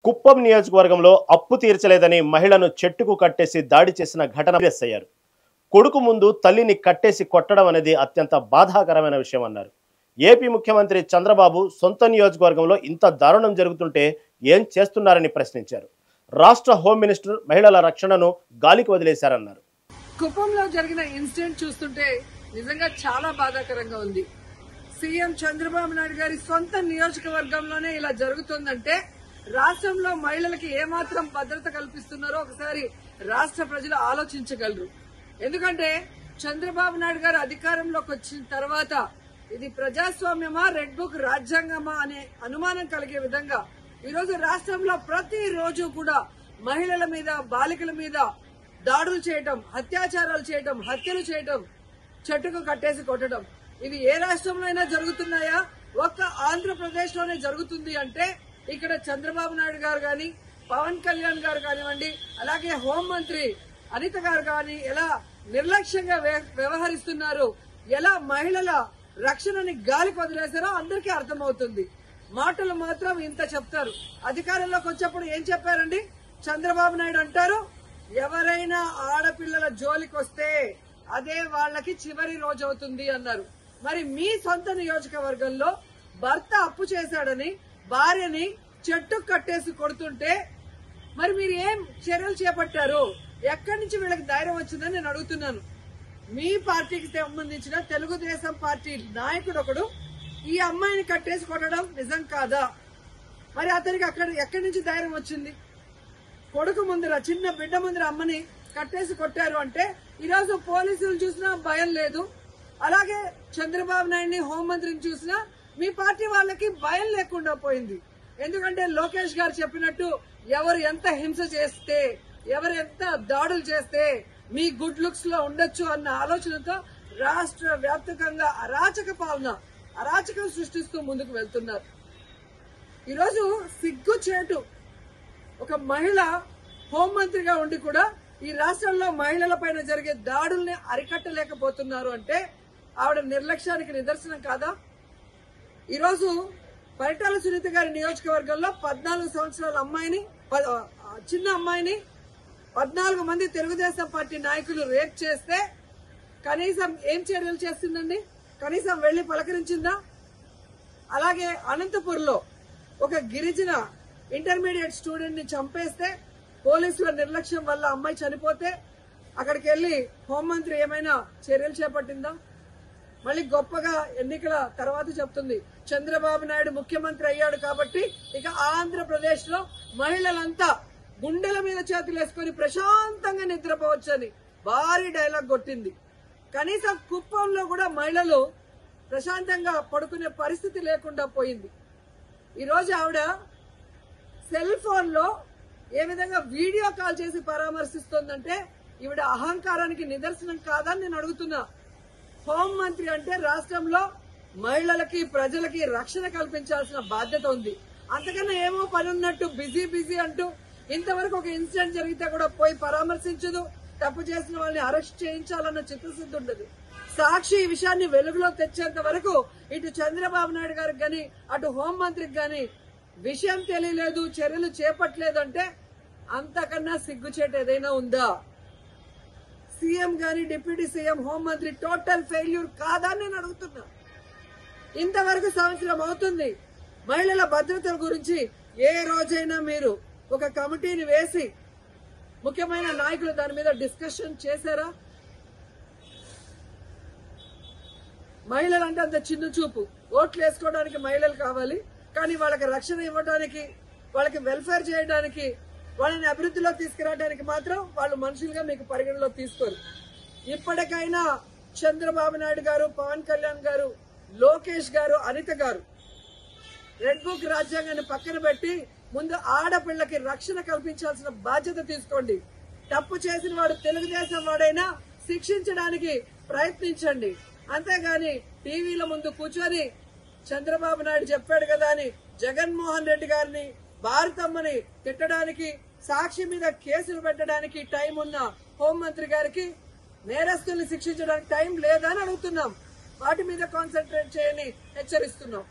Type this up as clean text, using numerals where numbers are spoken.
కుప్పం నియోజకవర్గంలో అప్పు తీర్చలేదని మహిళను చెట్టుకు కట్టేసి దాడి చేసిన ఘటన అయ్యారు. కొడుకు ముందు తల్లిని కట్టేసి కొట్టడం అనేది అత్యంత బాధాకరమైన విషయం అన్నారు. ఏపీ ముఖ్యమంత్రి చంద్రబాబు సొంత నియోజకవర్గంలో ఇంత దారుణం జరుగుతుంటే ఏం చేస్తున్నారని ప్రశ్నించారు. రాష్ట్ర హోం మినిస్టర్ మహిళల రక్షణను గాలికి వదిలేశారన్నారు. కుప్పంలో జరిగిన ఇన్సిడెంట్ చూస్తుంటే నిజంగా చాలా బాధాకరంగా ఉంది. సీఎం చంద్రబాబు నాయుడు గారి సొంత నియోజకవర్గంలోనే ఇలా జరుగుతుందంటే రాష్ట్రంలో మహిళలకి ఏమాత్రం భద్రత కల్పిస్తున్నారో ఒకసారి రాష్ట్ర ప్రజలు ఆలోచించగలరు. ఎందుకంటే చంద్రబాబు నాయుడు గారు అధికారంలోకి వచ్చిన తర్వాత ఇది ప్రజాస్వామ్యమా, రెడ్ బుక్ రాజ్యాంగమా అనే అనుమానం కలిగే విధంగా ఈరోజు రాష్ట్రంలో ప్రతి రోజు కూడా మహిళల మీద, బాలికల మీద దాడులు చేయటం, అత్యాచారాలు చేయటం, హత్యలు చేయటం, చెట్టుకు కట్టేసి కొట్టడం, ఇవి ఏ రాష్ట్రంలో అయినా జరుగుతున్నాయా? ఒక్క ఆంధ్రప్రదేశ్ లోనే జరుగుతుంది అంటే ఇక్కడ చంద్రబాబు నాయుడు గారు గాని, పవన్ కళ్యాణ్ గారు కానివ్వండి, అలాగే హోంమంత్రి అనిత గారు గాని ఎలా నిర్లక్ష్యంగా వ్యవహరిస్తున్నారు, ఎలా మహిళల రక్షణని గాలికి వదిలేశారో అందరికీ అర్థమవుతుంది. మాటలు మాత్రం ఇంత చెప్తారు. అధికారంలోకి వచ్చేప్పుడు ఏం చెప్పారండి? చంద్రబాబు నాయుడు అంటారు, ఎవరైనా ఆడపిల్లల జోలికి వస్తే అదే వాళ్ళకి చివరి రోజు అవుతుంది అన్నారు. మరి మీ సొంత నియోజకవర్గంలో భర్త అప్పు చేశాడని భార్యని చెట్టుకు కట్టేసి కొడుతుంటే మరి మీరు ఏం చర్యలు చేపట్టారు? ఎక్కడి నుంచి వీళ్ళకి ధైర్యం వచ్చిందని నేను అడుగుతున్నాను. మీ పార్టీకి సంబంధించిన తెలుగుదేశం పార్టీ నాయకుడు ఒకడు ఈ అమ్మాయిని కట్టేసి కొట్టడం నిజం కాదా? మరి అతనికి ఎక్కడి నుంచి ధైర్యం వచ్చింది? కొడుకు ముందర, చిన్న బిడ్డ ముందర అమ్మని కట్టేసి కొట్టారు అంటే ఈరోజు పోలీసులు చూసినా భయం లేదు. అలాగే చంద్రబాబు నాయుడిని, హోంమంత్రిని చూసినా మీ పార్టీ వాళ్ళకి భయం లేకుండా పోయింది. ఎందుకంటే లోకేష్ గారు చెప్పినట్టు ఎవరు ఎంత హింస చేస్తే, ఎవరు ఎంత దాడులు చేస్తే మీ గుడ్ లుక్స్ లో ఉండొచ్చు అన్న ఆలోచనతో రాష్ట్ర వ్యాప్తంగా అరాచకం సృష్టిస్తూ ముందుకు వెళ్తున్నారు. ఈరోజు సిగ్గుచేటు ఒక మహిళ హోంమంత్రిగా ఉండి కూడా ఈ రాష్ట్రంలో మహిళల పైన జరిగే దాడుల్ని అరికట్టలేకపోతున్నారు అంటే ఆవిడ నిర్లక్ష్యానికి నిదర్శనం కాదా? ఈరోజు పరిటాల సునీత గారి నియోజకవర్గంలో 14 సంవత్సరాల అమ్మాయిని, చిన్న అమ్మాయిని 14 మంది తెలుగుదేశం పార్టీ నాయకులు రేప్ చేస్తే కనీసం ఏం చర్యలు చేస్తుందండి? కనీసం వెళ్లి పలకరించిందా? అలాగే అనంతపూర్లో ఒక గిరిజన ఇంటర్మీడియట్ స్టూడెంట్ ని చంపేస్తే పోలీసుల నిర్లక్ష్యం వల్ల అమ్మాయి చనిపోతే అక్కడికి వెళ్లి హోంమంత్రి ఏమైనా చర్యలు చేపట్టిందా? మళ్ళీ గొప్పగా ఎన్నికల తర్వాత చెప్తుంది చంద్రబాబు నాయుడు ముఖ్యమంత్రి అయ్యాడు కాబట్టి ఇక ఆంధ్రప్రదేశ్ లో మహిళలంతా గుండెల మీద చేతులు వేసుకుని ప్రశాంతంగా నిద్రపోవచ్చని భారీ డైలాగ్ కొట్టింది. కనీసం కుప్పంలో కూడా మహిళలు ప్రశాంతంగా పడుకునే పరిస్థితి లేకుండా పోయింది. ఈరోజు ఆవిడ సెల్ ఫోన్ లో ఏ విధంగా వీడియో కాల్ చేసి పరామర్శిస్తోందంటే ఈవిడ అహంకారానికి నిదర్శనం కాదని నేను అడుగుతున్నా. హోంమంత్రి అంటే రాష్ట్రంలో మహిళలకి, ప్రజలకి రక్షణ కల్పించాల్సిన బాధ్యత ఉంది. అంతకన్నా ఏమో పని ఉన్నట్టు బిజీ అంటూ ఇంతవరకు ఒక ఇన్సిడెంట్ జరిగితే కూడా పోయి పరామర్శించదు. తప్పు చేసిన వాళ్ళని అరెస్ట్ చేయించాలన్న చిత్తశుద్ధి ఉండదు. సాక్షి ఈ విషయాన్ని వెలుగులో తెచ్చేంత వరకు ఇటు చంద్రబాబు నాయుడు గారికి గాని, అటు హోంమంత్రికి గాని విషయం తెలియలేదు, చర్యలు చేపట్టలేదు అంటే అంతకన్నా సిగ్గుచేటు ఏదైనా ఉందా? సీఎం గాని, డిప్యూటీ సీఎం, హోంమంత్రి టోటల్ ఫెయిల్యూర్ కాదా నేను అడుగుతున్నా. ఇంతవరకు సంవత్సరం అవుతుంది. మహిళల భద్రత గురించి ఏ రోజైనా మీరు ఒక కమిటీని వేసి ముఖ్యమైన నాయకులు దాని మీద డిస్కషన్ చేశారా? మహిళలంటే అంత చిన్న చూపు. ఓట్లు వేసుకోవడానికి మహిళలు కావాలి, కానీ వాళ్ళకి రక్షణ ఇవ్వడానికి, వాళ్ళకి వెల్ఫేర్ చేయడానికి, వాళ్ళని అభివృద్ధిలో తీసుకురావడానికి మాత్రం వాళ్ళు మనుషులుగా మీకు పరిగణలో తీసుకోరు. ఇప్పటికైనా చంద్రబాబు నాయుడు గారు, పవన్ కళ్యాణ్ గారు, లోకేష్ గారు, అనిత గారు రెడ్ బుక్ రాజ్యాంగాన్ని పక్కన పెట్టి ముందు ఆడపిల్లకి రక్షణ కల్పించాల్సిన బాధ్యత తీసుకోండి. తప్పు చేసిన వాడు తెలుగుదేశం వాడైనా శిక్షించడానికి ప్రయత్నించండి. అంతేగాని టీవీల ముందు కూర్చొని చంద్రబాబు నాయుడు చెప్పాడు కదా అని జగన్మోహన్ రెడ్డి గారిని, భారతమ్మని తిట్టడానికి, సాక్షి మీద కేసులు పెట్టడానికి టైం ఉన్న హోంమంత్రి గారికి నేరస్తుల్ని శిక్షించడానికి టైం లేదా అని అడుగుతున్నాం. వాటి మీద కాన్సన్ట్రేట్ చేయని హెచ్చరిస్తున్నాం.